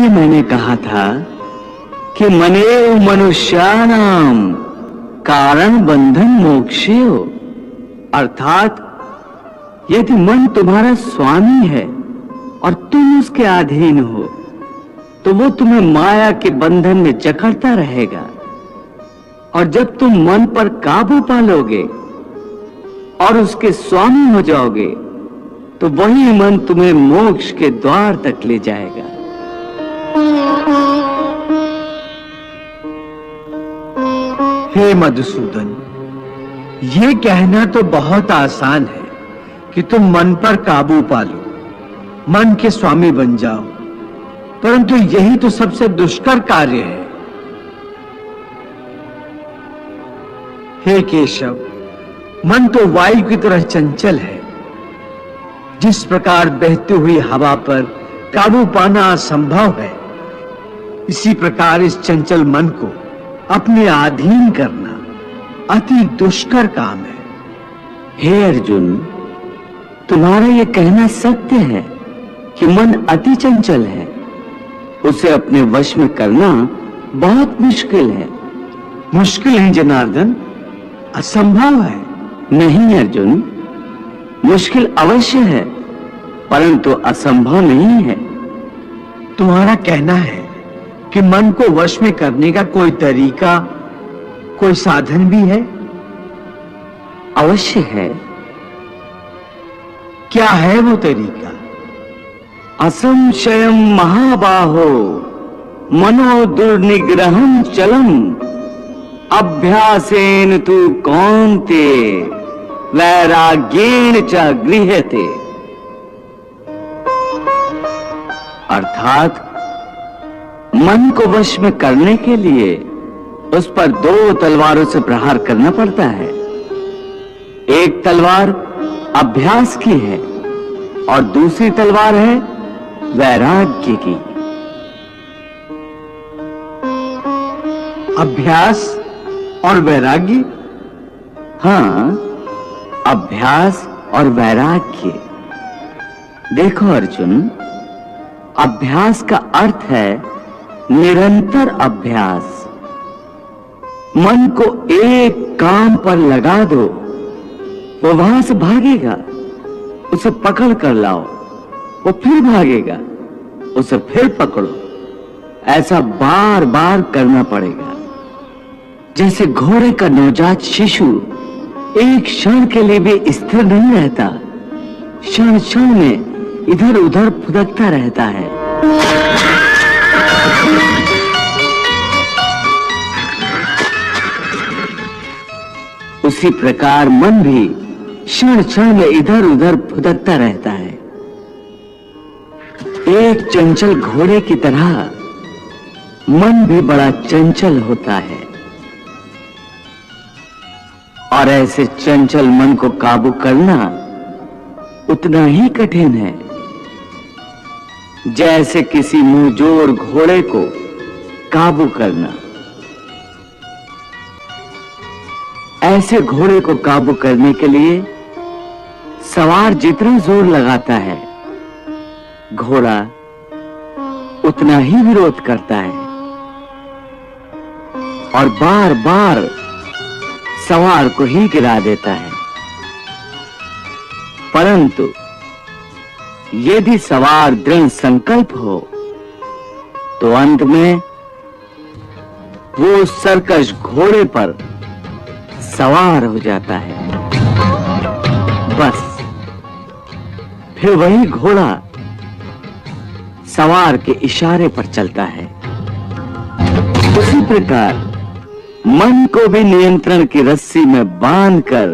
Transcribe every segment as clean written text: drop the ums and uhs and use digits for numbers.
इसीलिए मैंने कहा था कि मनेव मनुष्याणाम कारण बंधन मोक्षेय, अर्थात यदि मन तुम्हारा स्वामी है और तुम उसके अधीन हो तो वो तुम्हें माया के बंधन में जकड़ता रहेगा, और जब तुम मन पर काबू पालोगे और उसके स्वामी हो जाओगे तो वही मन तुम्हें मोक्ष के द्वार तक ले जाएगा। हे मधुसूदन, ये कहना तो बहुत आसान है कि तुम मन पर काबू पालो, मन के स्वामी बन जाओ, परंतु यही तो सबसे दुष्कर कार्य है। हे केशव, मन तो वायु की तरह चंचल है। जिस प्रकार बहती हुई हवा पर काबू पाना असंभव है, इसी प्रकार इस चंचल मन को अपने अधीन करना अति दुष्कर काम है। हे अर्जुन, तुम्हारा यह कहना सत्य है कि मन अति चंचल है, उसे अपने वश में करना बहुत मुश्किल है। मुश्किल है जनार्दन, असंभव है। नहीं अर्जुन, मुश्किल अवश्य है परंतु असंभव नहीं है। तुम्हारा कहना है कि मन को वश में करने का कोई तरीका, कोई साधन भी है? अवश्य है। क्या है वो तरीका? असंशयम महाबाहो मनो दुर्निग्रहम चलम अभ्यासेन तु कौन्ते वैराग्येन च गृह्यते। अर्थात मन को वश में करने के लिए उस पर दो तलवारों से प्रहार करना पड़ता है। एक तलवार अभ्यास की है और दूसरी तलवार है वैराग्य की। अभ्यास और वैराग्य? हाँ, अभ्यास और वैराग्य। देखो अर्जुन, अभ्यास का अर्थ है निरंतर अभ्यास। मन को एक काम पर लगा दो, वो वहां से भागेगा, उसे पकड़ कर लाओ, वो फिर भागेगा, उसे फिर पकड़ो। ऐसा बार बार करना पड़ेगा। जैसे घोड़े का नवजात शिशु एक क्षण के लिए भी स्थिर नहीं रहता, क्षण क्षण में इधर उधर फुदकता रहता है। उसी प्रकार मन भी क्षण क्षण में इधर उधर फुदकता रहता है। एक चंचल घोड़े की तरह मन भी बड़ा चंचल होता है, और ऐसे चंचल मन को काबू करना उतना ही कठिन है जैसे किसी मुंहजोर घोड़े को काबू करना। ऐसे घोड़े को काबू करने के लिए सवार जितना जोर लगाता है, घोड़ा उतना ही विरोध करता है और बार बार सवार को ही गिरा देता है। परंतु यदि सवार दृढ़ संकल्प हो तो अंत में वो सर्कस घोड़े पर सवार हो जाता है। बस फिर वही घोड़ा सवार के इशारे पर चलता है। उसी प्रकार मन को भी नियंत्रण की रस्सी में बांधकर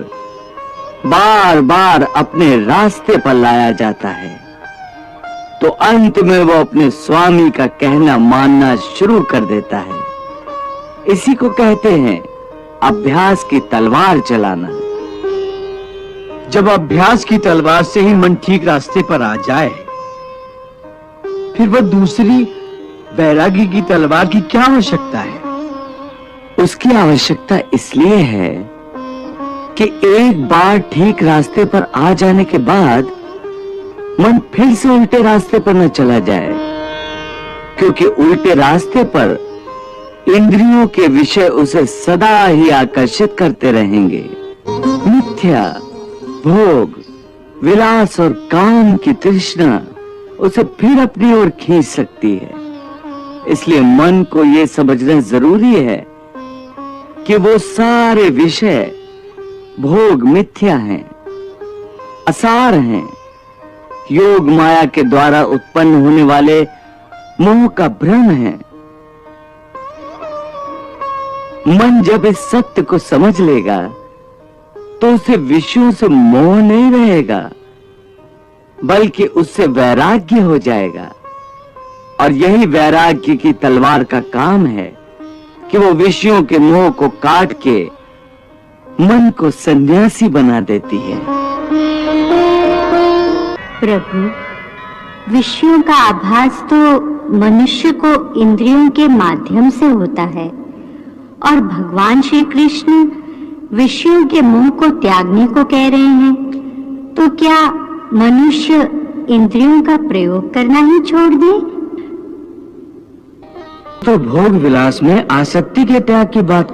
बार बार अपने रास्ते पर लाया जाता है, तो अंत में वो अपने स्वामी का कहना मानना शुरू कर देता है। इसी को कहते हैं अभ्यास की तलवार चलाना। जब अभ्यास की तलवार से ही मन ठीक रास्ते पर आ जाए, फिर वह दूसरी वैराग्य की तलवार की क्या आवश्यकता है? उसकी आवश्यकता इसलिए है कि एक बार ठीक रास्ते पर आ जाने के बाद मन फिर से उल्टे रास्ते पर न चला जाए। क्योंकि उल्टे रास्ते पर इंद्रियों के विषय उसे सदा ही आकर्षित करते रहेंगे। मिथ्या, भोग, विलास और काम की तृष्णा उसे फिर अपनी ओर खींच सकती है। इसलिए मन को यह समझना जरूरी है कि वो सारे विषय भोग मिथ्या हैं, असार हैं, योग माया के द्वारा उत्पन्न होने वाले मोह का भ्रम है। मन जब इस सत्य को समझ लेगा तो उसे विषयों से मोह नहीं रहेगा, बल्कि उससे वैराग्य हो जाएगा। और यही वैराग्य की तलवार का काम है कि वो विषयों के मोह को काट के मन को सन्यासी बना देती है। प्रभु, विषयों का आभास तो मनुष्य को इंद्रियों के माध्यम से होता है और भगवान श्री कृष्ण विषयों के मोह को त्यागने को कह रहे हैं, तो क्या मनुष्य इंद्रियों का प्रयोग करना ही छोड़ दे? तो भोग विलास में आसक्ति के त्याग की बात